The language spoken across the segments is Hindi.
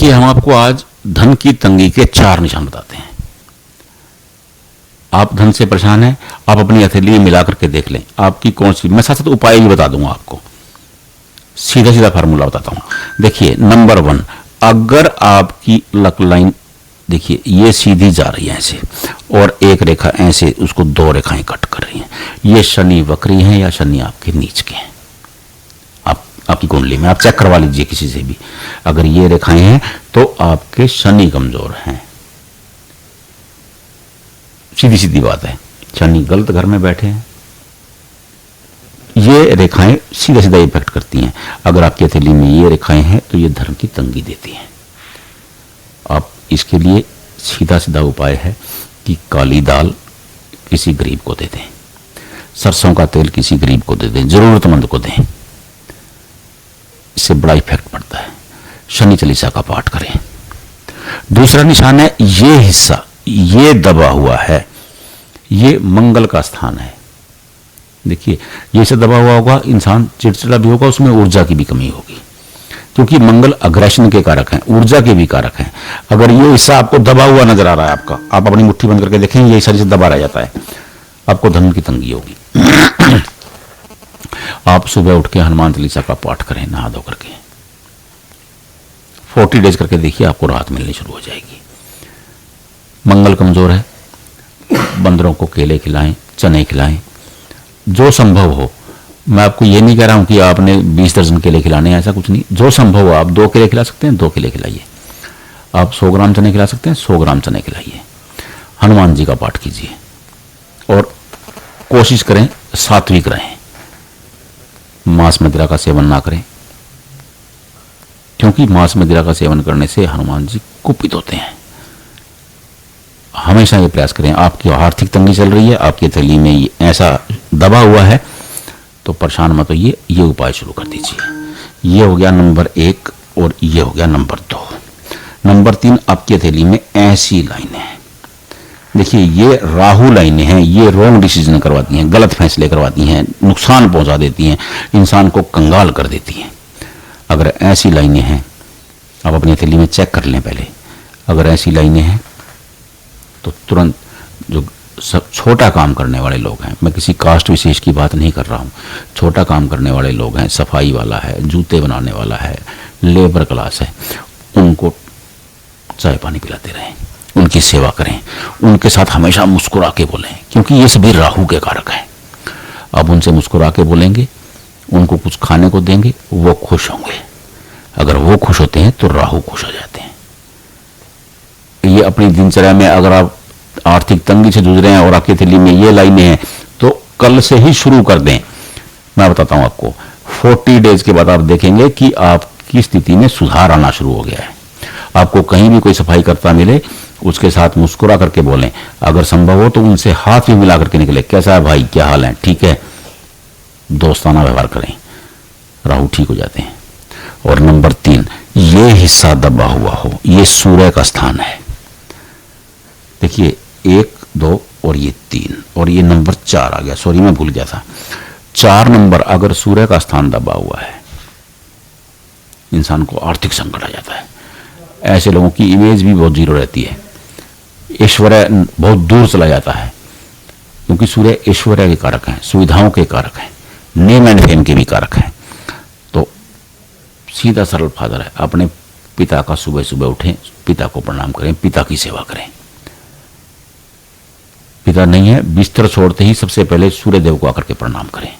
देखिए, हम आपको आज धन की तंगी के 4 निशान बताते हैं। आप धन से परेशान हैं, आप अपनी हथेली में मिला करके देख लें आपकी कौन सी। मैं साथ साथ उपाय भी बता दूंगा आपको, सीधा सीधा फार्मूला बताता हूं। देखिए, नंबर 1, अगर आपकी लक लाइन देखिए ये सीधी जा रही है ऐसे, और एक रेखा ऐसे उसको 2 रेखाएं कट कर रही हैं, ये शनि वक्री हैं या शनि आपके नीच के हैं। आपकी कुंडली में आप चेक करवा लीजिए किसी से भी, अगर ये रेखाएं हैं तो आपके शनि कमजोर हैं। सीधी सीधी बात है, शनि गलत घर में बैठे हैं। ये रेखाएं सीधा सीधा इफेक्ट करती हैं। अगर आपकी हथेली में ये रेखाएं हैं तो ये धर्म की तंगी देती हैं। आप इसके लिए सीधा सीधा उपाय है कि काली दाल किसी गरीब को दे दें, सरसों का तेल किसी गरीब को दे दें, जरूरतमंद को दें, इससे बड़ा इफेक्ट पड़ता है। शनि चालीसा का पाठ करें। दूसरा निशान है, ये हिस्सा ये दबा हुआ है, ये मंगल का स्थान है। देखिए, ये से दबा हुआ होगा, इंसान चिड़चिड़ा भी होगा, उसमें ऊर्जा की भी कमी होगी, क्योंकि मंगल अग्रेशन के कारक हैं, ऊर्जा के भी कारक हैं। अगर ये हिस्सा आपको दबा हुआ नजर आ रहा है आपका, आप अपनी मुट्ठी बंद करके देखें, ये हिस्सा दबा रह जाता है, आपको धन की तंगी होगी। आप सुबह उठ के हनुमान चालीसा का पाठ करें नहा धो करके, 40 डेज करके देखिए, आपको राहत मिलनी शुरू हो जाएगी। मंगल कमजोर है, बंदरों को केले खिलाएं, चने खिलाएं, जो संभव हो। मैं आपको ये नहीं कह रहा हूं कि आपने 20 दर्जन केले खिलाने हैं, ऐसा कुछ नहीं। जो संभव हो, आप 2 केले खिला सकते हैं, 2 केले खिलाइए। आप 100 ग्राम चने खिला सकते हैं, 100 ग्राम चने खिलाइए। हनुमान जी का पाठ कीजिए और कोशिश करें सात्विक रहें, मांस मदिरा का सेवन ना करें, क्योंकि मांस मदिरा का सेवन करने से हनुमान जी कुपित होते हैं। हमेशा ये प्रयास करें। आपकी आर्थिक तंगी चल रही है, आपकी थैली में ऐसा दबा हुआ है, तो परेशान मत होइए, ये उपाय शुरू कर दीजिए। ये हो गया नंबर 1 और ये हो गया नंबर 2। नंबर 3, आपकी हथेली में ऐसी लाइनें हैं, देखिए ये राहु लाइनें हैं, ये रॉन्ग डिसीजन करवाती हैं, गलत फैसले करवाती हैं, नुकसान पहुंचा देती हैं, इंसान को कंगाल कर देती हैं। अगर ऐसी लाइनें हैं, आप अपनी हथेली में चेक कर लें पहले। अगर ऐसी लाइनें हैं तो तुरंत, जो छोटा काम करने वाले लोग हैं, मैं किसी कास्ट विशेष की बात नहीं कर रहा हूं, छोटा काम करने वाले लोग हैं, सफाई वाला है, जूते बनाने वाला है, लेबर क्लास है, उनको चाय पानी पिलाते रहें, उनकी सेवा करें, उनके साथ हमेशा मुस्कुरा के बोलें, क्योंकि ये सभी राहु के कारक हैं। अब उनसे मुस्कुरा के बोलेंगे, उनको कुछ खाने को देंगे, वो खुश होंगे। अगर वो खुश होते हैं तो राहु खुश हो जाते हैं। ये अपनी दिनचर्या में, अगर आप आर्थिक तंगी से जूझ रहे हैं और आपकी थैली में ये लाइनें हैं, तो कल से ही शुरू कर दें। मैं बताता हूं आपको, 40 डेज के बाद आप देखेंगे कि आपकी स्थिति में सुधार आना शुरू हो गया है। आपको कहीं भी कोई सफाई करता मिले, उसके साथ मुस्कुरा करके बोलें, अगर संभव हो तो उनसे हाथ भी मिला करके निकले, कैसा है भाई, क्या हाल है, ठीक है, दोस्ताना व्यवहार करें, राहु ठीक हो जाते हैं। और नंबर 3, ये हिस्सा दबा हुआ हो, ये सूर्य का स्थान है। देखिए 1, 2 और ये 3 और ये नंबर 4 आ गया, सॉरी मैं भूल गया था। 4 नंबर अगर सूर्य का स्थान दबा हुआ है, इंसान को आर्थिक संकट आ जाता है। ऐसे लोगों की इमेज भी बहुत जीरो रहती है, ऐश्वर्य बहुत दूर चला जाता है, क्योंकि सूर्य ऐश्वर्य के कारक हैं, सुविधाओं के कारक हैं, नेम एंड फेम के भी कारक हैं। तो सीधा सरल फादर है, अपने पिता का सुबह सुबह उठें, पिता को प्रणाम करें, पिता की सेवा करें। पिता नहीं है, बिस्तर छोड़ते ही सबसे पहले सूर्य देव को आकर के प्रणाम करें।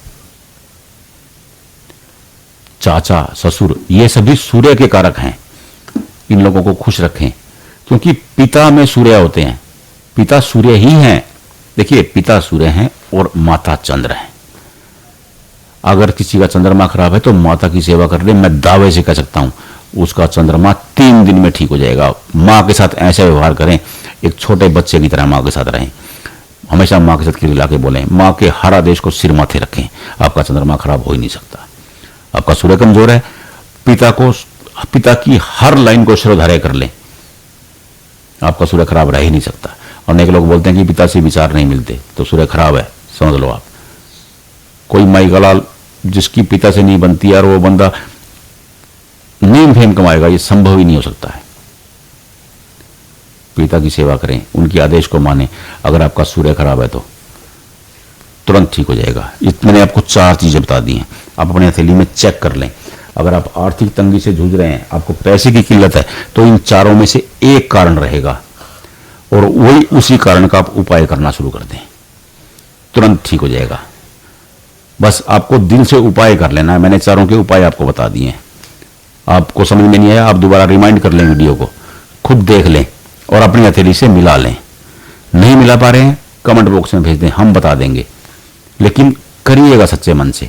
चाचा, ससुर, ये सभी सूर्य के कारक हैं, इन लोगों को खुश रखें, क्योंकि पिता में सूर्य होते हैं, पिता सूर्य ही हैं। देखिए, पिता सूर्य हैं और माता चंद्र हैं। अगर किसी का चंद्रमा खराब है तो माता की सेवा कर ले, मैं दावे से कह सकता हूं उसका चंद्रमा 3 दिन में ठीक हो जाएगा। मां के साथ ऐसे व्यवहार करें, एक छोटे बच्चे की तरह मां के साथ रहें, हमेशा मां के साथ खिला के बोलें, मां के हर आदेश को सिर माथे रखें, आपका चंद्रमा खराब हो ही नहीं सकता। आपका सूर्य कमजोर है, पिता की हर लाइन को शिरोधार्य कर लें, आपका सूर्य खराब रह ही नहीं सकता। और अनेक लोग बोलते हैं कि पिता से विचार नहीं मिलते, तो सूर्य खराब है, समझ लो आप। कोई माई का लाल जिसकी पिता से नहीं बनती यार, वो बंदा नेम फेम कमाएगा, ये संभव ही नहीं हो सकता है। पिता की सेवा करें, उनके आदेश को माने। अगर आपका सूर्य खराब है तो तुरंत ठीक हो जाएगा। मैंने आपको 4 चीजें बता दी हैं, आप अपने हथेली में चेक कर लें। अगर आप आर्थिक तंगी से जूझ रहे हैं, आपको पैसे की किल्लत है, तो इन चारों में से एक कारण रहेगा और वही उसी कारण का आप उपाय करना शुरू कर दें, तुरंत ठीक हो जाएगा। बस आपको दिल से उपाय कर लेना है। मैंने चारों के उपाय आपको बता दिए हैं। आपको समझ में नहीं आया, आप दोबारा रिमाइंड कर लें, वीडियो को खुद देख लें और अपनी हथेली से मिला लें। नहीं मिला पा रहे हैं, कमेंट बॉक्स में भेज दें, हम बता देंगे। लेकिन करिएगा सच्चे मन से,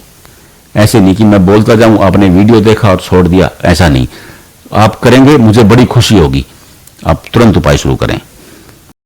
ऐसे नहीं कि मैं बोलता जाऊं आपने वीडियो देखा और छोड़ दिया, ऐसा नहीं। आप करेंगे, मुझे बड़ी खुशी होगी। आप तुरंत उपाय शुरू करें।